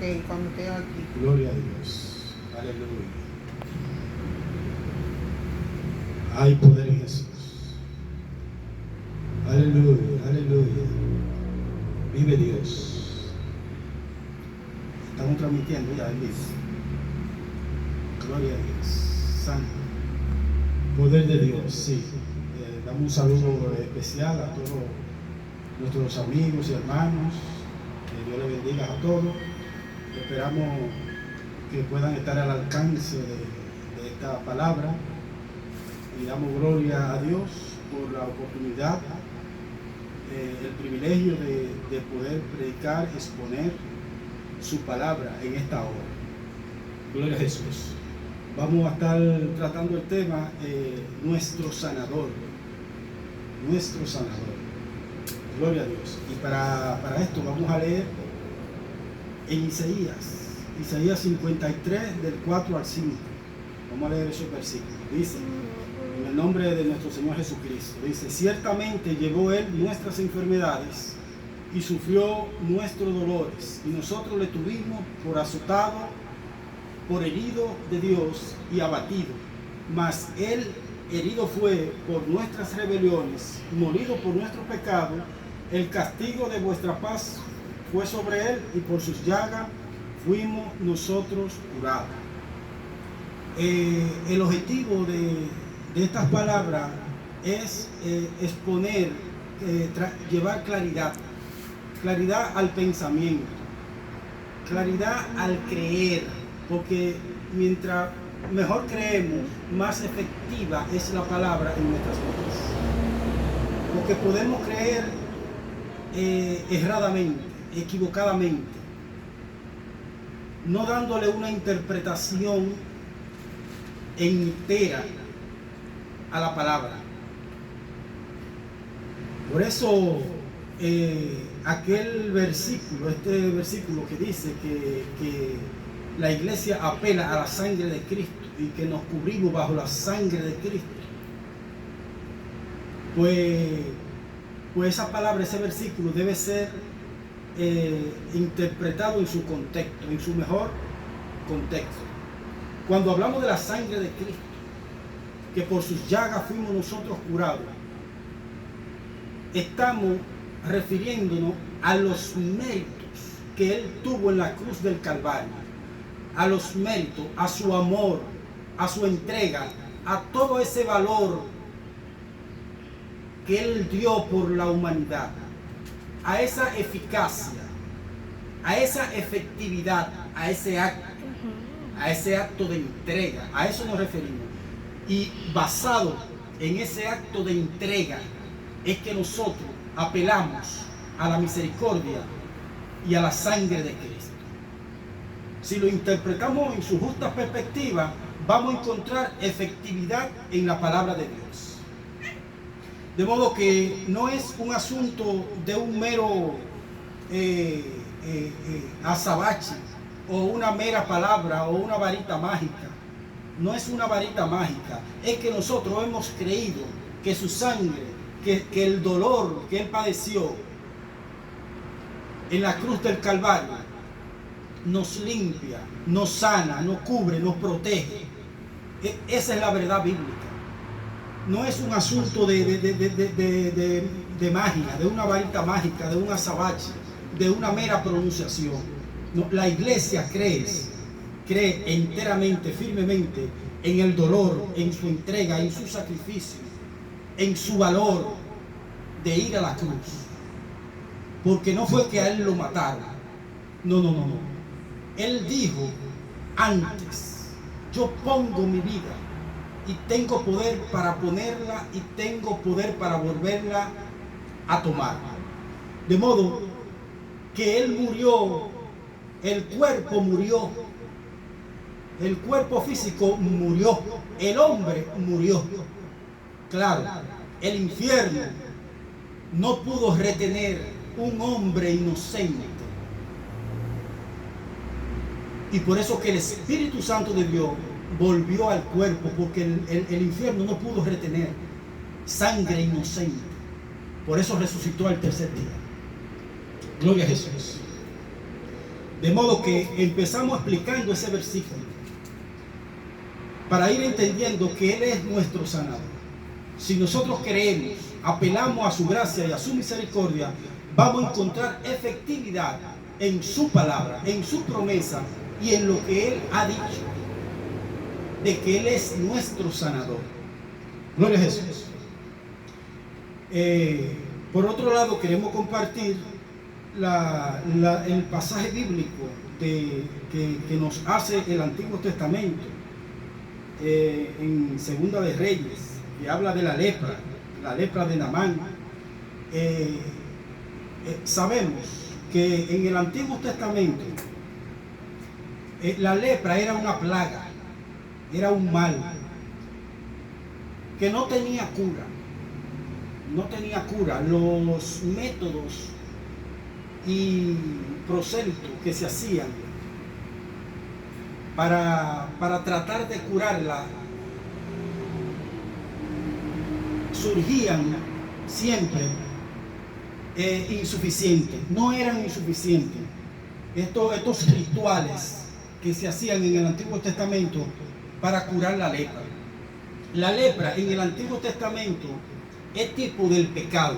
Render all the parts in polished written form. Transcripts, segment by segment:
Ok, cuando esté aquí. Gloria a Dios. Aleluya. Hay poder en Jesús. Aleluya, aleluya. Vive Dios. Estamos transmitiendo ya en vivo. Gloria a Dios. Santo. Poder de Dios, sí. Damos un saludo especial a todos nuestros amigos y hermanos. Que Dios les bendiga a todos. Esperamos que puedan estar al alcance de esta palabra. Y damos gloria a Dios por la oportunidad, el privilegio de poder predicar, exponer su palabra en esta hora. Gloria a Jesús. Vamos a estar tratando el tema nuestro sanador. Nuestro sanador. Gloria a Dios. Y para esto vamos a leer en Isaías 53 del 4 al 5. Vamos a leer esos versículos. Dice, en el nombre de nuestro Señor Jesucristo, dice: ciertamente llevó Él nuestras enfermedades y sufrió nuestros dolores, y nosotros le tuvimos por azotado, por herido de Dios y abatido. Mas Él herido fue por nuestras rebeliones, molido por nuestro pecado. El castigo de vuestra paz fue sobre Él, y por sus llagas fuimos nosotros curados. El objetivo de estas palabras es exponer, llevar claridad al pensamiento, claridad al creer, porque mientras mejor creemos, más efectiva es la palabra en nuestras vidas. Porque podemos creer erradamente, equivocadamente, no dándole una interpretación entera a la palabra. Por eso aquel versículo, este versículo que dice que la iglesia apela a la sangre de Cristo y que nos cubrimos bajo la sangre de Cristo, pues esa palabra, ese versículo debe ser interpretado en su contexto, en su mejor contexto. Cuando hablamos de la sangre de Cristo, que por sus llagas fuimos nosotros curados, estamos refiriéndonos a los méritos que Él tuvo en la cruz del Calvario, a los méritos, a su amor, a su entrega, a todo ese valor que Él dio por la humanidad, a esa eficacia, a esa efectividad, a ese acto de entrega. A eso nos referimos. Y basado en ese acto de entrega es que nosotros apelamos a la misericordia y a la sangre de Cristo. Si lo interpretamos en su justa perspectiva, vamos a encontrar efectividad en la palabra de Dios. De modo que no es un asunto de un mero azabache o una mera palabra o una varita mágica. No es una varita mágica, es que nosotros hemos creído que su sangre, que el dolor que Él padeció en la cruz del Calvario nos limpia, nos sana, nos cubre, nos protege. Esa es la verdad bíblica. No es un asunto de magia, de una varita mágica, de un azabache, de una mera pronunciación. No, la iglesia cree enteramente, firmemente en el dolor, en su entrega, en su sacrificio, en su valor de ir a la cruz. Porque no fue que a Él lo mataron. No. Él dijo antes: yo pongo mi vida y tengo poder para ponerla y tengo poder para volverla a tomar. De modo que Él murió, el cuerpo murió, el cuerpo físico murió, el hombre murió. Claro, el infierno no pudo retener un hombre inocente. Y por eso que el Espíritu Santo de Dios volvió al cuerpo, porque el infierno no pudo retener sangre inocente. Por eso resucitó al tercer día. Gloria a Jesús. De modo que empezamos explicando ese versículo para ir entendiendo que Él es nuestro sanador. Si nosotros creemos, apelamos a su gracia y a su misericordia, vamos a encontrar efectividad en su palabra, en su promesa y en lo que Él ha dicho, de que Él es nuestro sanador. Gloria a Jesús. Por otro lado, queremos compartir el pasaje bíblico que nos hace el Antiguo Testamento en Segunda de Reyes, que habla de la lepra de Naamán. Sabemos que en el Antiguo Testamento la lepra era una plaga, era un mal que no tenía cura. No tenía cura. Los métodos y prosélitos que se hacían para tratar de curarla surgían siempre insuficientes, no eran insuficientes. Estos rituales que se hacían en el Antiguo Testamento para curar la lepra. La lepra en el Antiguo Testamento es tipo del pecado.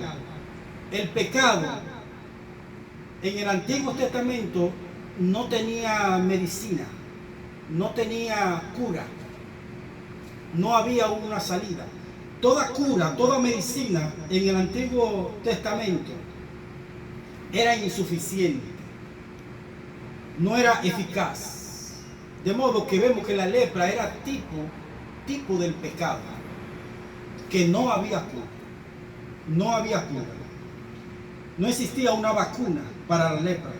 El pecado en el Antiguo Testamento no tenía medicina, no tenía cura, no había una salida. Toda cura, toda medicina en el Antiguo Testamento era insuficiente, no era eficaz. De modo que vemos que la lepra era tipo del pecado, que no había cura. No había cura. No existía una vacuna para la lepra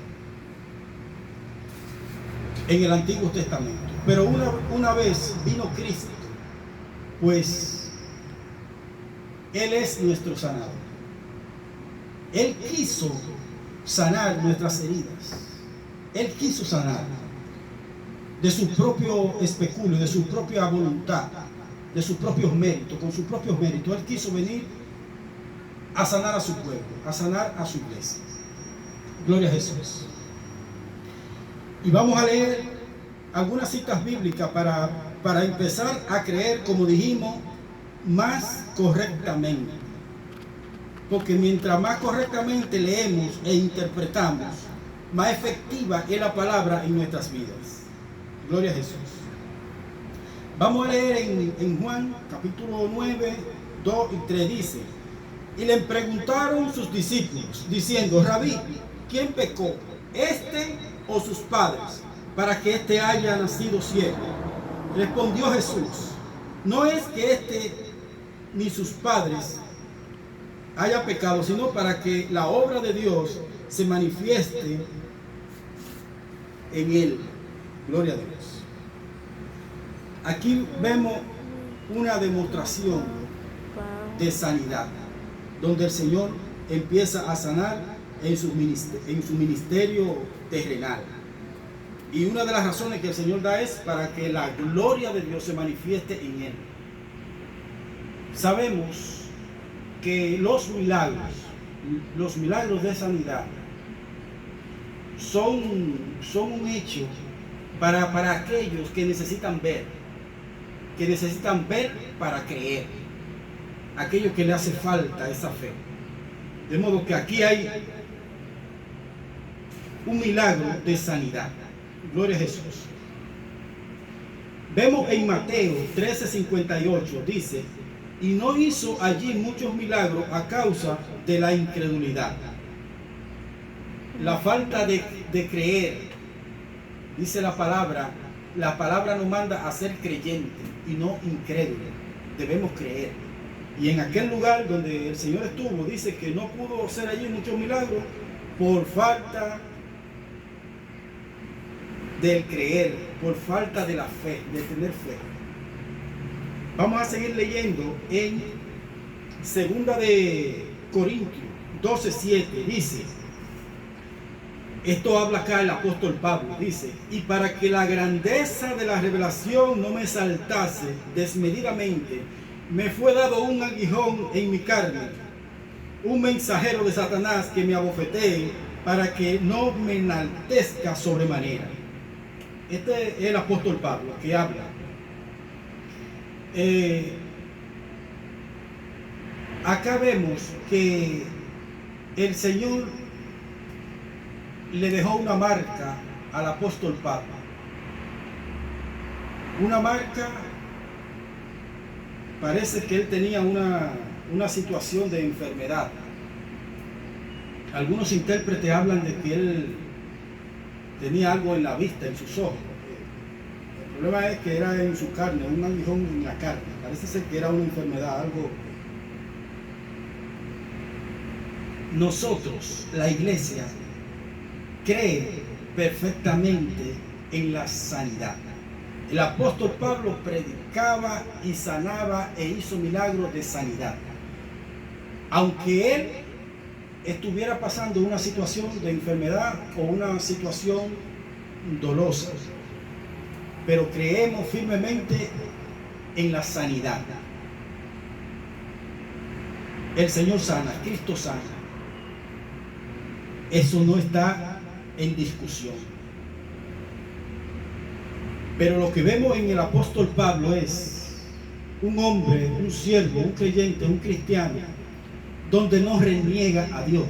en el Antiguo Testamento. Pero una vez vino Cristo, pues Él es nuestro sanador. Él quiso sanar nuestras heridas. Él quiso sanar de su propio especulio, de su propia voluntad, de sus propios méritos, con sus propios méritos. Él quiso venir a sanar a su pueblo, a sanar a su iglesia. Gloria a Jesús. Y vamos a leer algunas citas bíblicas para empezar a creer, como dijimos, más correctamente. Porque mientras más correctamente leemos e interpretamos, más efectiva es la palabra en nuestras vidas. Gloria a Jesús. Vamos a leer en Juan capítulo 9, 2 y 3 dice: y le preguntaron sus discípulos, diciendo: Rabí, ¿quién pecó, este o sus padres, para que éste haya nacido ciego? Respondió Jesús: no es que éste ni sus padres haya pecado, sino para que la obra de Dios se manifieste en él. Gloria a Dios. Aquí vemos una demostración de sanidad, donde el Señor empieza a sanar en su ministerio terrenal. Y una de las razones que el Señor da es para que la gloria de Dios se manifieste en él. Sabemos que los milagros de sanidad son un hecho para aquellos que necesitan ver para creer, aquellos que le hace falta esa fe. De modo que aquí hay un milagro de sanidad. Gloria a Jesús. Vemos en Mateo 13:58, dice: y no hizo allí muchos milagros a causa de la incredulidad. La falta de creer. Dice la palabra nos manda a ser creyentes y no incrédulos. Debemos creer. Y en aquel lugar donde el Señor estuvo, dice que no pudo hacer allí muchos milagros por falta del creer, por falta de la fe, de tener fe. Vamos a seguir leyendo en Segunda de Corintios 12:7, dice, esto habla acá el apóstol Pablo, dice: y para que la grandeza de la revelación no me saltase desmedidamente, me fue dado un aguijón en mi carne, un mensajero de Satanás que me abofetee para que no me enaltezca sobremanera. Este es el apóstol Pablo que habla. Acá vemos que el Señor le dejó una marca al apóstol Pablo. Una marca, parece que él tenía una situación de enfermedad. Algunos intérpretes hablan de que él tenía algo en la vista, en sus ojos. El problema es que era en su carne, un aguijón en la carne. Parece ser que era una enfermedad, algo. Nosotros, la iglesia, cree perfectamente en la sanidad. El apóstol Pablo predicaba y sanaba e hizo milagros de sanidad. Aunque él estuviera pasando una situación de enfermedad o una situación dolosa, pero creemos firmemente en la sanidad. El Señor sana, Cristo sana. Eso no está en discusión. Pero lo que vemos en el apóstol Pablo es un hombre, un siervo, un creyente, un cristiano, donde no reniega a Dios,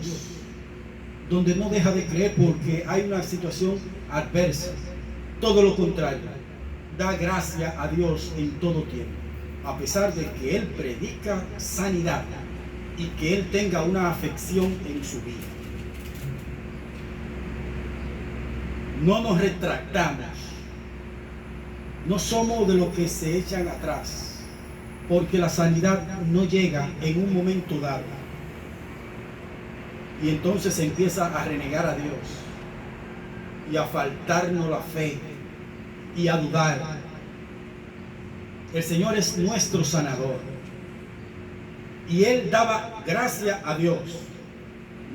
donde no deja de creer porque hay una situación adversa. Todo lo contrario, da gracia a Dios en todo tiempo, a pesar de que él predica sanidad y que él tenga una afección en su vida. No nos retractamos, no somos de los que se echan atrás, porque la sanidad no llega en un momento dado. Y entonces se empieza a renegar a Dios y a faltarnos la fe y a dudar. El Señor es nuestro sanador y Él daba gracia a Dios.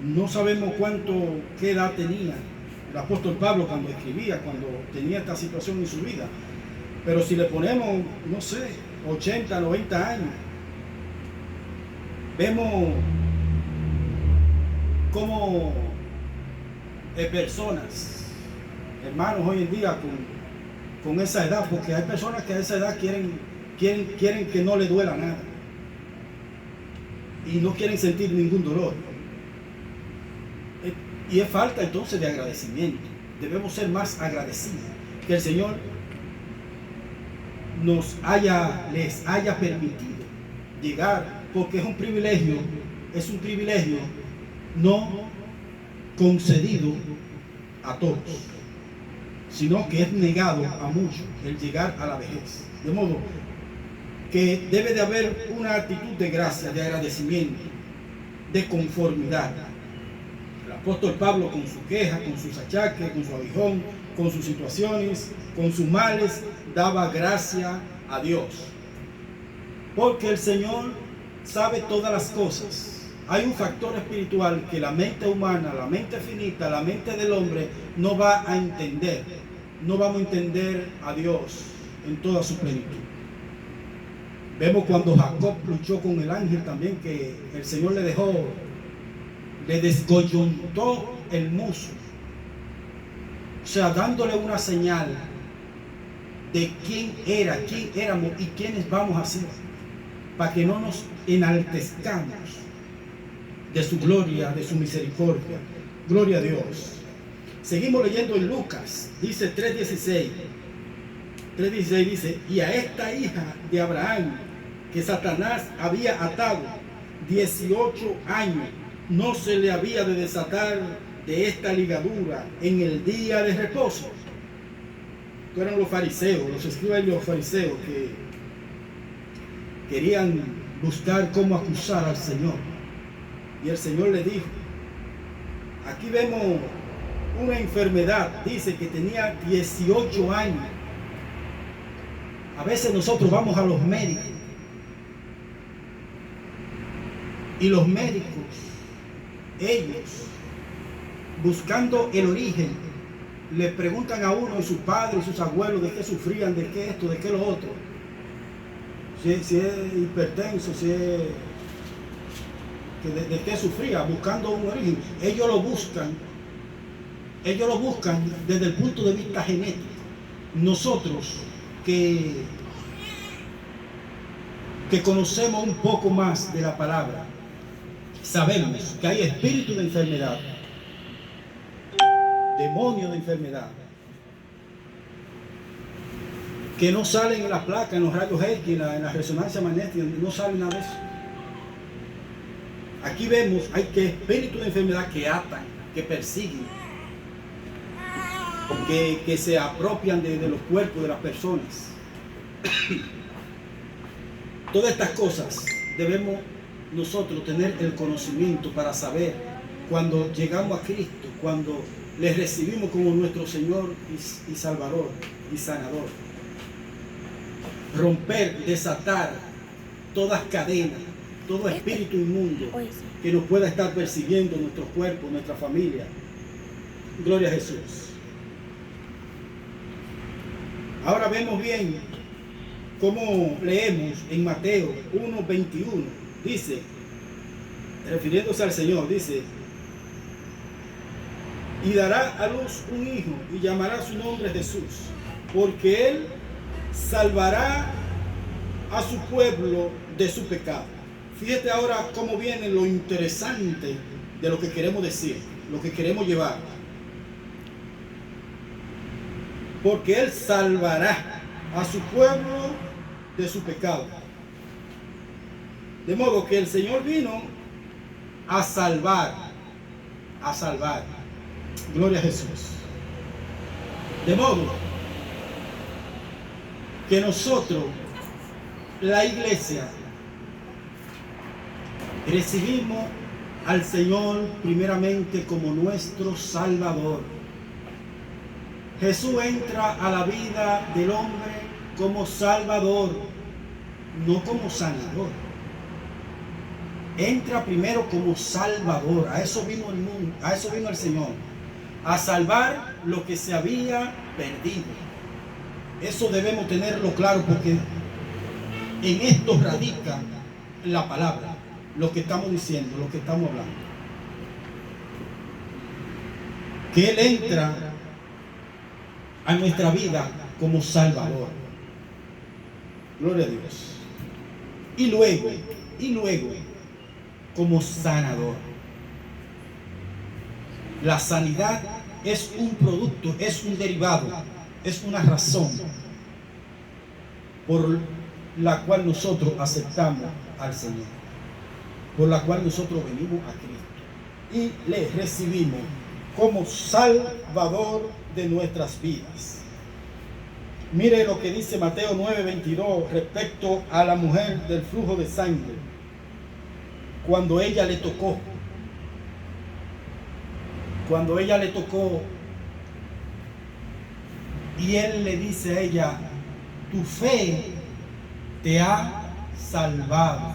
No sabemos qué edad tenía el apóstol Pablo cuando escribía, cuando tenía esta situación en su vida. Pero si le ponemos, no sé, 80, 90 años, vemos cómo personas, hermanos hoy en día con esa edad, porque hay personas que a esa edad quieren que no le duela nada y no quieren sentir ningún dolor. Y es falta entonces de agradecimiento. Debemos ser más agradecidos que el Señor les haya permitido llegar, porque es un privilegio no concedido a todos, sino que es negado a muchos el llegar a la vejez. De modo que debe de haber una actitud de gracia, de agradecimiento, de conformidad. El apóstol Pablo, con su queja, con sus achaques, con su aguijón, con sus situaciones, con sus males, daba gracia a Dios, porque el Señor sabe todas las cosas. Hay un factor espiritual que la mente humana, la mente finita, la mente del hombre no va a entender. No vamos a entender a Dios en toda su plenitud. Vemos cuando Jacob luchó con el ángel también, que el Señor le descoyuntó el muslo, o sea, dándole una señal de quién éramos y quiénes vamos a ser, para que no nos enaltezcamos de su gloria, de su misericordia. Gloria a Dios. Seguimos leyendo en Lucas, dice 3:16. 3:16 dice: y a esta hija de Abraham, que Satanás había atado 18 años, no se le había de desatar de esta ligadura en el día de reposo. Estos eran los fariseos, los escribas y los fariseos que querían buscar cómo acusar al Señor. Y el Señor le dijo, aquí vemos una enfermedad, dice que tenía 18 años. A veces nosotros vamos a los médicos y los médicos, ellos, buscando el origen, le preguntan a uno y sus padres y sus abuelos de qué sufrían, de qué esto, de qué lo otro. Si es hipertenso, si es... de qué sufría, buscando un origen. Ellos lo buscan Ellos lo buscan desde el punto de vista genético. Nosotros que conocemos un poco más de la palabra, sabemos que hay espíritu de enfermedad, demonio de enfermedad, que no salen en la placa, en los rayos X, en la resonancia magnética, no salen nada de eso. Aquí vemos, hay que espíritus de enfermedad que atan, que persiguen, que se apropian de los cuerpos de las personas. Todas estas cosas debemos nosotros tener el conocimiento para saber cuando llegamos a Cristo, cuando le recibimos como nuestro Señor y Salvador y Sanador. Romper, desatar todas cadenas, todo espíritu inmundo que nos pueda estar persiguiendo nuestro cuerpo, nuestra familia. Gloria a Jesús. Ahora vemos bien cómo leemos en Mateo 1:21. Dice, refiriéndose al Señor, dice: y dará a luz un hijo y llamará su nombre Jesús, porque él salvará a su pueblo de su pecado. Fíjate ahora cómo viene lo interesante de lo que queremos decir, lo que queremos llevar. Porque él salvará a su pueblo de su pecado. De modo que el Señor vino a salvar, a salvar. Gloria a Jesús. De modo que nosotros, la iglesia, recibimos al Señor primeramente como nuestro Salvador. Jesús entra a la vida del hombre como Salvador, no como sanador. Entra primero como Salvador. A eso vino el mundo, a eso vino el Señor, a salvar lo que se había perdido. Eso debemos tenerlo claro, porque en esto radica la palabra, lo que estamos diciendo, lo que estamos hablando. Que Él entra a nuestra vida como Salvador. Gloria a Dios. Y luego como sanador. La sanidad es un producto, es un derivado, es una razón por la cual nosotros aceptamos al Señor, por la cual nosotros venimos a Cristo y le recibimos como Salvador de nuestras vidas. Mire lo que dice Mateo 9:22 respecto a la mujer del flujo de sangre, cuando ella le tocó, y él le dice a ella: tu fe te ha salvado.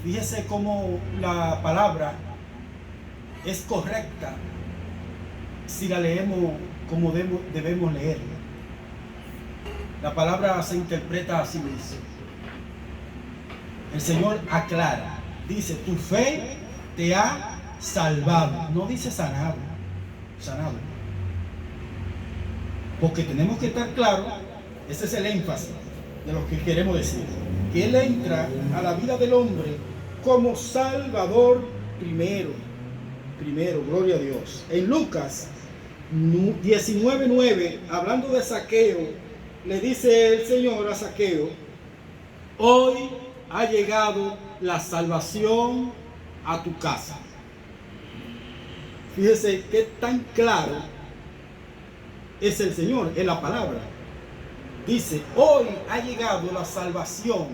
Fíjese cómo la palabra es correcta si la leemos como debemos leerla. La palabra se interpreta así mismo. El Señor aclara, dice: tu fe te ha salvado. No dice sanado. Porque tenemos que estar claros, ese es el énfasis de lo que queremos decir, que Él entra a la vida del hombre como Salvador primero, gloria a Dios. En Lucas 19:9, hablando de Zaqueo, le dice el Señor a Zaqueo: hoy ha llegado la salvación a tu casa. Fíjese qué tan claro es el Señor en la palabra. Dice: hoy ha llegado la salvación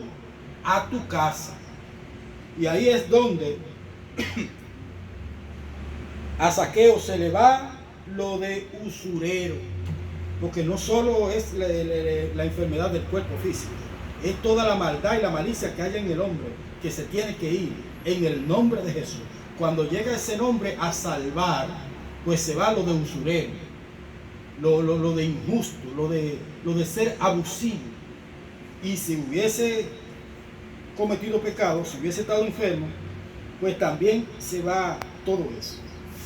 a tu casa. Y ahí es donde a Zaqueo se le va lo de usurero, porque no solo es la enfermedad del cuerpo físico, es toda la maldad y la malicia que hay en el hombre, que se tiene que ir en el nombre de Jesús. Cuando llega ese nombre a salvar, pues se va lo de usurero, lo de injusto, lo de ser abusivo. Y si hubiese cometido pecado, si hubiese estado enfermo, pues también se va todo eso.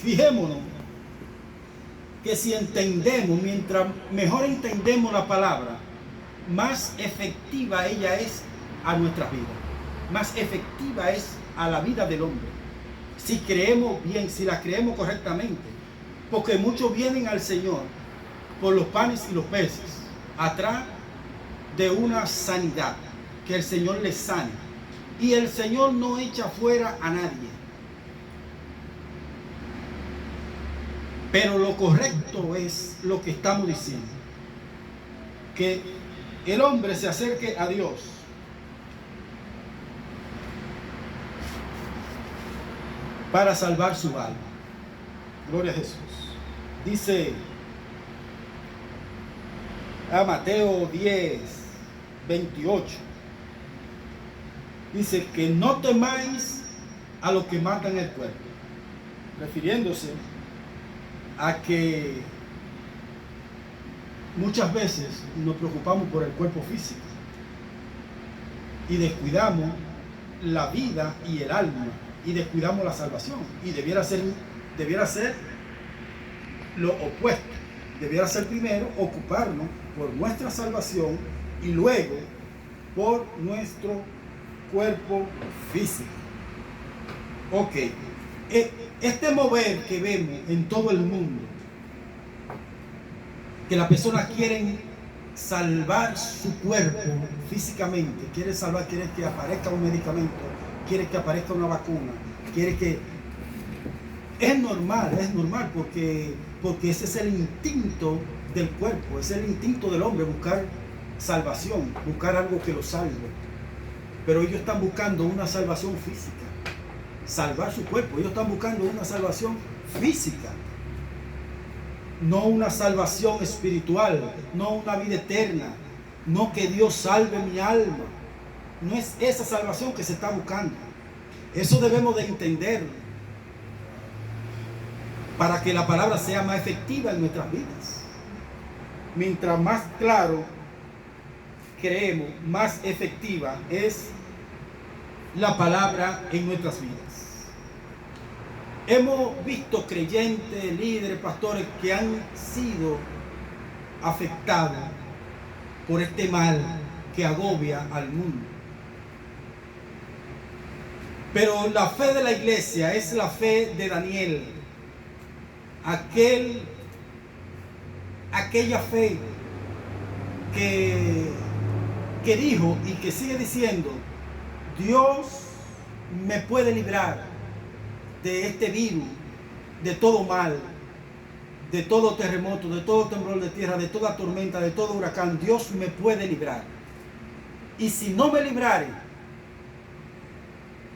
Fijémonos que si entendemos, mientras mejor entendemos la palabra, más efectiva ella es a nuestras vidas, más efectiva es a la vida del hombre. Si creemos bien, si la creemos correctamente, porque muchos vienen al Señor por los panes y los peces, atrás de una sanidad, que el Señor les sane. Y el Señor no echa fuera a nadie. Pero lo correcto es lo que estamos diciendo, que el hombre se acerque a Dios para salvar su alma. Gloria a Jesús. Dice a Mateo 10, 28. Dice que no temáis a los que matan el cuerpo, refiriéndose a que muchas veces nos preocupamos por el cuerpo físico y descuidamos la vida y el alma y descuidamos la salvación, y debiera ser lo opuesto. Debiera ser primero ocuparnos por nuestra salvación y luego por nuestro cuerpo físico. Ok, este mover que vemos en todo el mundo, que las personas quieren salvar su cuerpo físicamente, quieren que aparezca un medicamento, quieren que aparezca una vacuna, quieren que... Es normal porque ese es el instinto del cuerpo, es el instinto del hombre, buscar salvación, buscar algo que lo salve. Pero ellos están buscando una salvación física, salvar su cuerpo. Ellos están buscando una salvación física, no una salvación espiritual, no una vida eterna, no que Dios salve mi alma. No es esa salvación que se está buscando. Eso debemos de entenderlo, para que la palabra sea más efectiva en nuestras vidas. Mientras más claro creemos, más efectiva es la palabra en nuestras vidas. Hemos visto creyentes, líderes, pastores que han sido afectados por este mal que agobia al mundo. Pero la fe de la iglesia es la fe de Daniel, aquella fe que dijo y que sigue diciendo: Dios me puede librar de este virus, de todo mal, de todo terremoto, de todo temblor de tierra, de toda tormenta, de todo huracán. Dios me puede librar. Y si no me librare,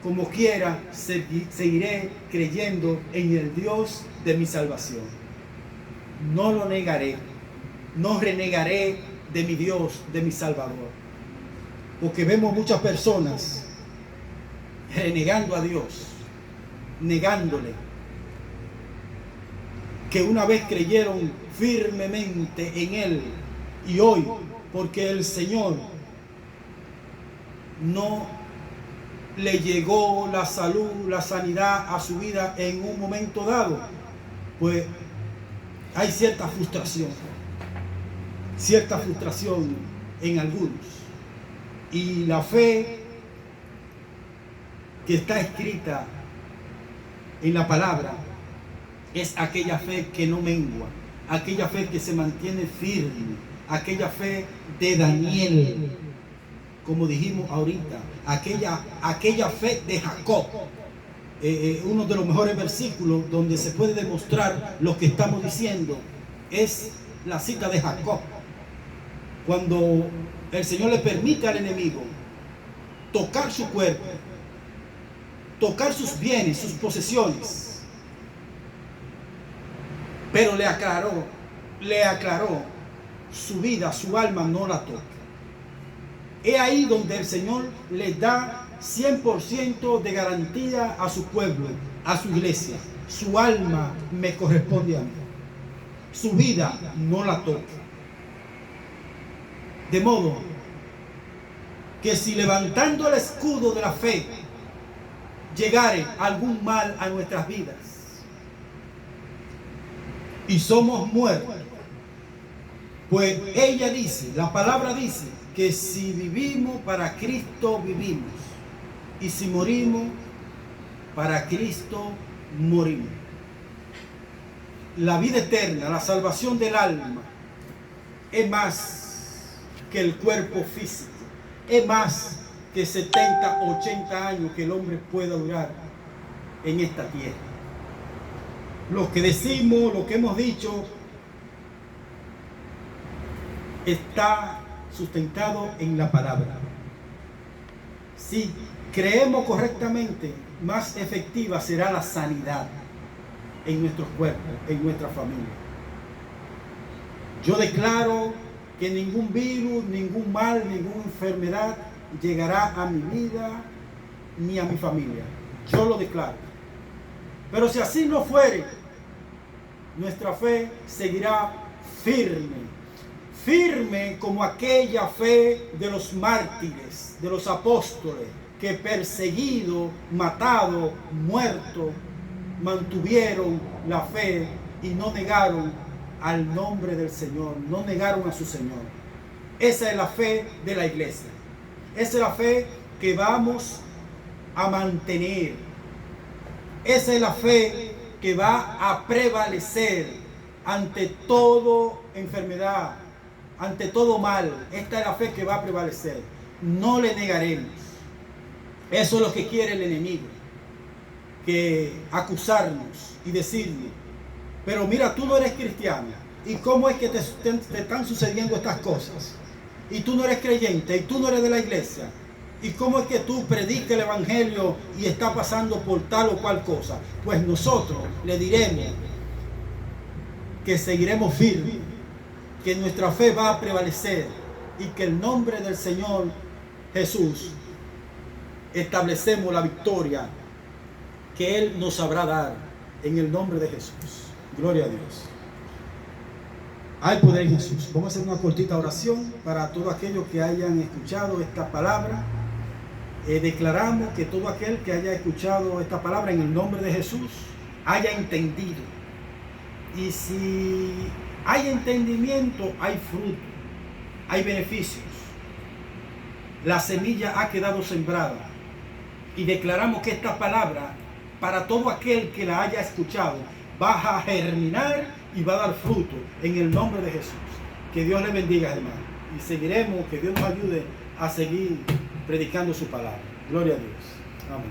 como quiera, seguiré creyendo en el Dios de mi salvación. No lo negaré, no renegaré de mi Dios, de mi Salvador. Porque vemos muchas personas renegando a Dios, negándole, que una vez creyeron firmemente en Él, y hoy, porque el Señor no le llegó la salud, la sanidad a su vida en un momento dado, pues hay cierta frustración en algunos. Y la fe que está escrita en la palabra es aquella fe que no mengua, aquella fe que se mantiene firme, aquella fe de Daniel, como dijimos ahorita, aquella fe de Jacob. Uno de los mejores versículos donde se puede demostrar lo que estamos diciendo es la cita de Jacob, cuando el Señor le permite al enemigo tocar su cuerpo, tocar sus bienes, sus posesiones, pero le aclaró su vida, su alma no la toca. Es ahí donde el Señor le da 100% de garantía a su pueblo, a su iglesia. Su alma me corresponde a mí, su vida no la toca. De modo que si levantando el escudo de la fe llegare algún mal a nuestras vidas, y somos muertos. Pues ella dice, la palabra dice, que si vivimos, para Cristo vivimos. Y si morimos, para Cristo morimos. La vida eterna, la salvación del alma, es más que el cuerpo físico. Es más que 70, 80 años que el hombre pueda durar en esta tierra. Lo que decimos, lo que hemos dicho, está sustentado en la palabra. Si creemos correctamente, más efectiva será la sanidad en nuestros cuerpos, en nuestra familia. Yo declaro que ningún virus, ningún mal, ninguna enfermedad llegará a mi vida ni a mi familia. Yo lo declaro. Pero si así no fuere, nuestra fe seguirá firme. Firme como aquella fe de los mártires, de los apóstoles, que perseguidos, matados, muertos, mantuvieron la fe y no negaron al nombre del Señor, no negaron a su Señor. Esa es la fe de la iglesia. Esa es la fe que vamos a mantener. Esa es la fe que va a prevalecer ante toda enfermedad, ante todo mal. Esta es la fe que va a prevalecer. No le negaremos. Eso es lo que quiere el enemigo, que acusarnos y decirnos, pero mira, tú no eres cristiano, ¿y cómo es que te están sucediendo estas cosas? Y tú no eres creyente, y tú no eres de la iglesia, ¿y cómo es que tú predicas el evangelio y está pasando por tal o cual cosa? Pues nosotros le diremos que seguiremos firmes, que nuestra fe va a prevalecer y que el nombre del Señor Jesús establecemos la victoria que Él nos sabrá dar en el nombre de Jesús. Gloria a Dios. Hay poder en Jesús. Vamos a hacer una cortita oración para todos aquellos que hayan escuchado esta palabra. Declaramos que todo aquel que haya escuchado esta palabra en el nombre de Jesús haya entendido. Y si hay entendimiento, hay fruto, hay beneficios. La semilla ha quedado sembrada. Y declaramos que esta palabra, para todo aquel que la haya escuchado, va a germinar y va a dar fruto en el nombre de Jesús. Que Dios le bendiga, hermano. Y seguiremos, que Dios nos ayude a seguir predicando su palabra. Gloria a Dios. Amén.